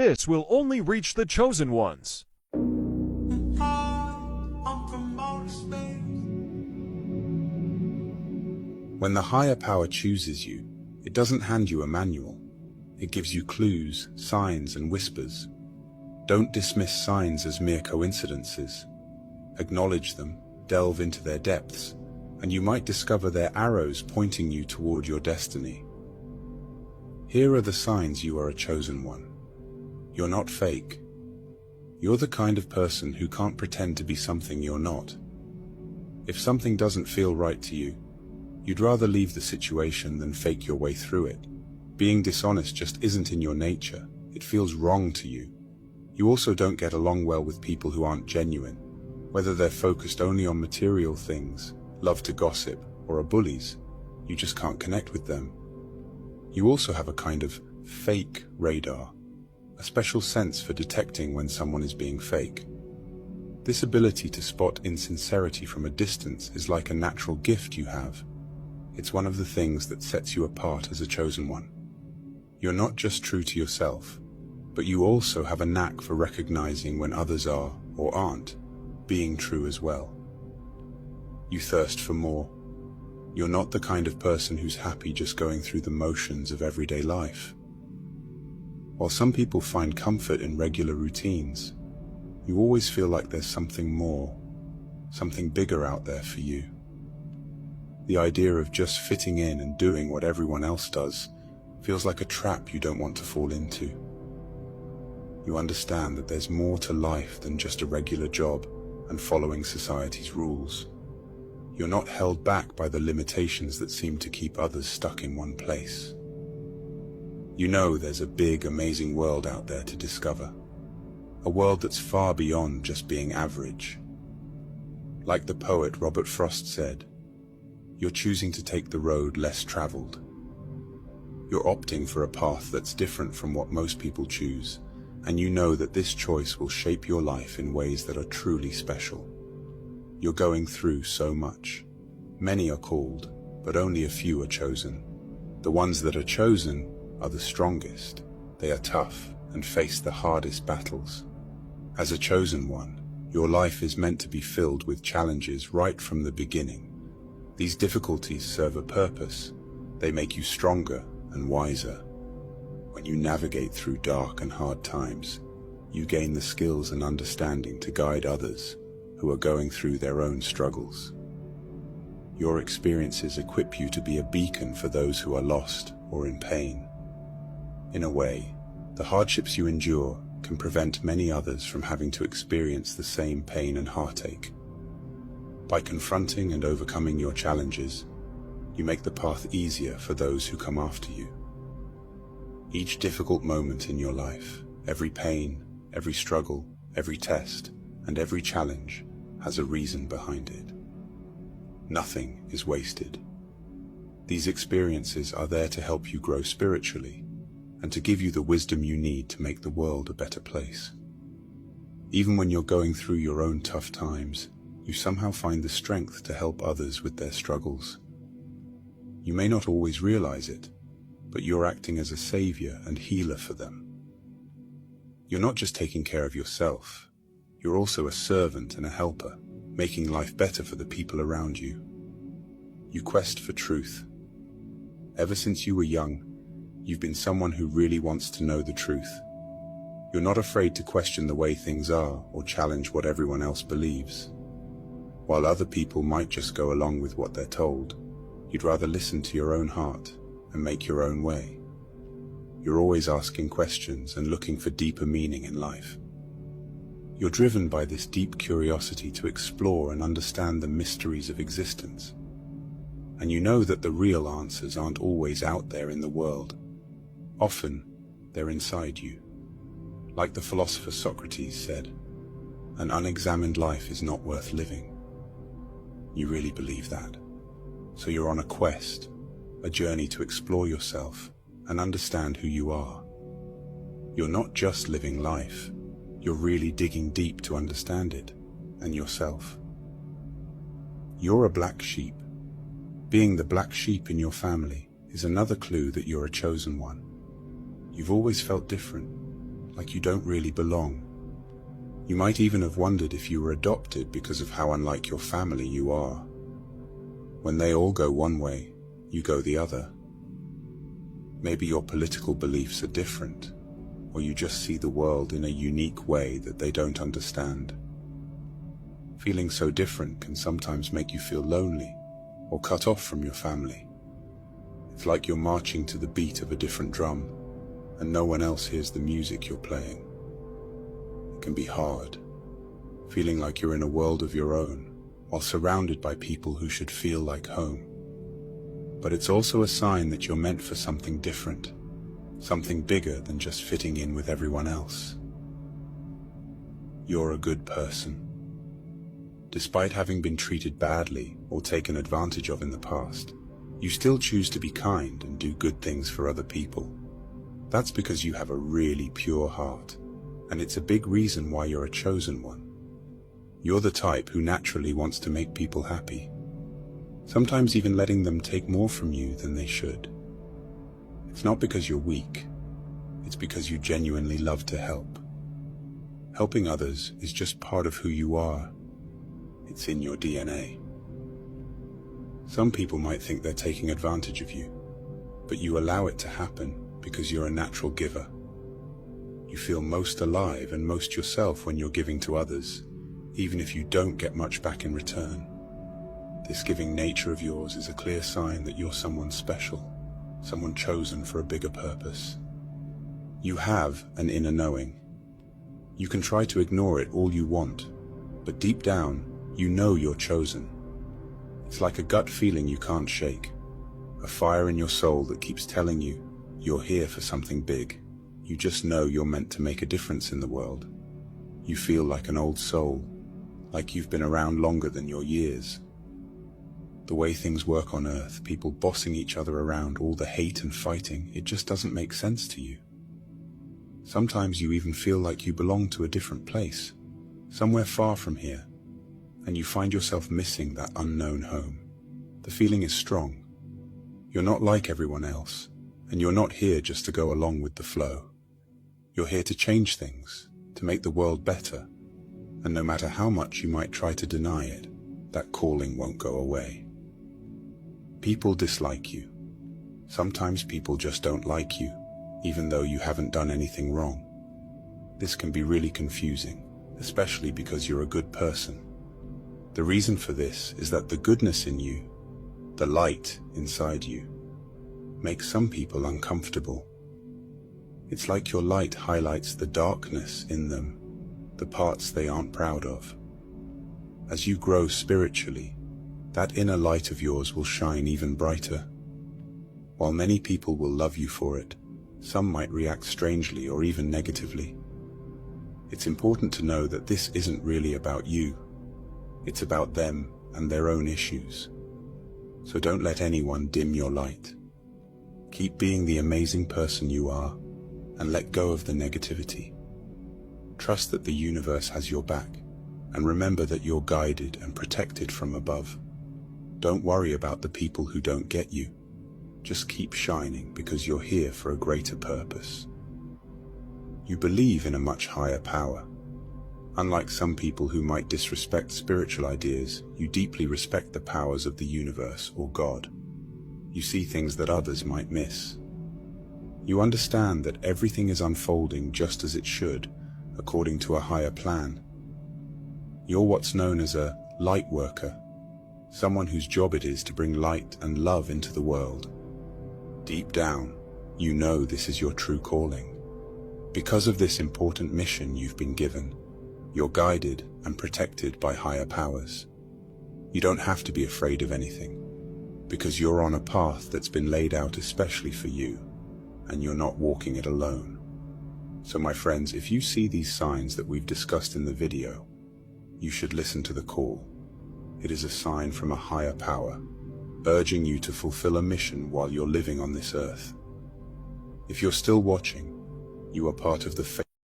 This will only reach the chosen ones. When the higher power chooses you, it doesn't hand you a manual. It gives you clues, signs, and whispers. Don't dismiss signs as mere coincidences. Acknowledge them, delve into their depths, and you might discover their arrows pointing you toward your destiny. Here are the signs you are a chosen one. You're not fake. You're the kind of person who can't pretend to be something you're not. If something doesn't feel right to you, you'd rather leave the situation than fake your way through it. Being dishonest just isn't in your nature. It feels wrong to you. You also don't get along well with people who aren't genuine, whether they're focused only on material things, love to gossip, or are bullies. You just can't connect with them. You also have a kind of fake radar, a special sense for detecting when someone is being fake. This ability to spot insincerity from a distance is like a natural gift you have. It's one of the things that sets you apart as a chosen one. You're not just true to yourself, but you also have a knack for recognizing when others are, or aren't, being true as well. You thirst for more. You're not the kind of person who's happy just going through the motions of everyday life. While some people find comfort in regular routines, you always feel like there's something more, something bigger out there for you. The idea of just fitting in and doing what everyone else does feels like a trap you don't want to fall into. You understand that there's more to life than just a regular job and following society's rules. You're not held back by the limitations that seem to keep others stuck in one place. You know there's a big, amazing world out there to discover. A world that's far beyond just being average. Like the poet Robert Frost said, you're choosing to take the road less traveled. You're opting for a path that's different from what most people choose, and you know that this choice will shape your life in ways that are truly special. You're going through so much. Many are called, but only a few are chosen. The ones that are chosen are the strongest. They are tough and face the hardest battles. As a chosen one, your life is meant to be filled with challenges right from the beginning. These difficulties serve a purpose. They make you stronger and wiser. When you navigate through dark and hard times, you gain the skills and understanding to guide others who are going through their own struggles. Your experiences equip you to be a beacon for those who are lost or in pain. In a way, the hardships you endure can prevent many others from having to experience the same pain and heartache. By confronting and overcoming your challenges, you make the path easier for those who come after you. Each difficult moment in your life, every pain, every struggle, every test, and every challenge has a reason behind it. Nothing is wasted. These experiences are there to help you grow spiritually and to give you the wisdom you need to make the world a better place. Even when you're going through your own tough times, you somehow find the strength to help others with their struggles. You may not always realize it, but you're acting as a savior and healer for them. You're not just taking care of yourself, you're also a servant and a helper, making life better for the people around you. You quest for truth. Ever since you were young, you've been someone who really wants to know the truth. You're not afraid to question the way things are or challenge what everyone else believes. While other people might just go along with what they're told, you'd rather listen to your own heart and make your own way. You're always asking questions and looking for deeper meaning in life. You're driven by this deep curiosity to explore and understand the mysteries of existence. And you know that the real answers aren't always out there in the world. Often, they're inside you. Like the philosopher Socrates said, an unexamined life is not worth living. You really believe that. So you're on a quest, a journey to explore yourself and understand who you are. You're not just living life, you're really digging deep to understand it and yourself. You're a black sheep. Being the black sheep in your family is another clue that you're a chosen one. You've always felt different, like you don't really belong. You might even have wondered if you were adopted because of how unlike your family you are. When they all go one way, you go the other. Maybe your political beliefs are different, or you just see the world in a unique way that they don't understand. Feeling so different can sometimes make you feel lonely or cut off from your family. It's like you're marching to the beat of a different drum, and no one else hears the music you're playing. It can be hard, feeling like you're in a world of your own, while surrounded by people who should feel like home. But it's also a sign that you're meant for something different, something bigger than just fitting in with everyone else. You're a good person. Despite having been treated badly or taken advantage of in the past, you still choose to be kind and do good things for other people. That's because you have a really pure heart, and it's a big reason why you're a chosen one. You're the type who naturally wants to make people happy, sometimes even letting them take more from you than they should. It's not because you're weak, it's because you genuinely love to help. Helping others is just part of who you are. It's in your DNA. Some people might think they're taking advantage of you, but you allow it to happen because you're a natural giver. You feel most alive and most yourself when you're giving to others, even if you don't get much back in return. This giving nature of yours is a clear sign that you're someone special, someone chosen for a bigger purpose. You have an inner knowing. You can try to ignore it all you want, but deep down, you know you're chosen. It's like a gut feeling you can't shake, a fire in your soul that keeps telling you you're here for something big. You just know you're meant to make a difference in the world. You feel like an old soul, like you've been around longer than your years. The way things work on Earth, people bossing each other around, all the hate and fighting, it just doesn't make sense to you. Sometimes you even feel like you belong to a different place, somewhere far from here, and you find yourself missing that unknown home. The feeling is strong. You're not like everyone else, and you're not here just to go along with the flow. You're here to change things, to make the world better, and no matter how much you might try to deny it, that calling won't go away. People dislike you. Sometimes people just don't like you, even though you haven't done anything wrong. This can be really confusing, especially because you're a good person. The reason for this is that the goodness in you, the light inside you, makes some people uncomfortable. It's like your light highlights the darkness in them, the parts they aren't proud of. As you grow spiritually, that inner light of yours will shine even brighter. While many people will love you for it, some might react strangely or even negatively. It's important to know that this isn't really about you. It's about them and their own issues. So don't let anyone dim your light. Keep being the amazing person you are, and let go of the negativity. Trust that the universe has your back, and remember that you're guided and protected from above. Don't worry about the people who don't get you. Just keep shining because you're here for a greater purpose. You believe in a much higher power. Unlike some people who might disrespect spiritual ideas, you deeply respect the powers of the universe or God. You see things that others might miss. You understand that everything is unfolding just as it should, according to a higher plan. You're what's known as a light worker, someone whose job it is to bring light and love into the world. Deep down, you know this is your true calling. Because of this important mission you've been given, you're guided and protected by higher powers. You don't have to be afraid of anything, because you're on a path that's been laid out especially for you, and you're not walking it alone. So my friends, if you see these signs that we've discussed in the video, you should listen to the call. It is a sign from a higher power, urging you to fulfill a mission while you're living on this earth. If you're still watching, you are part of the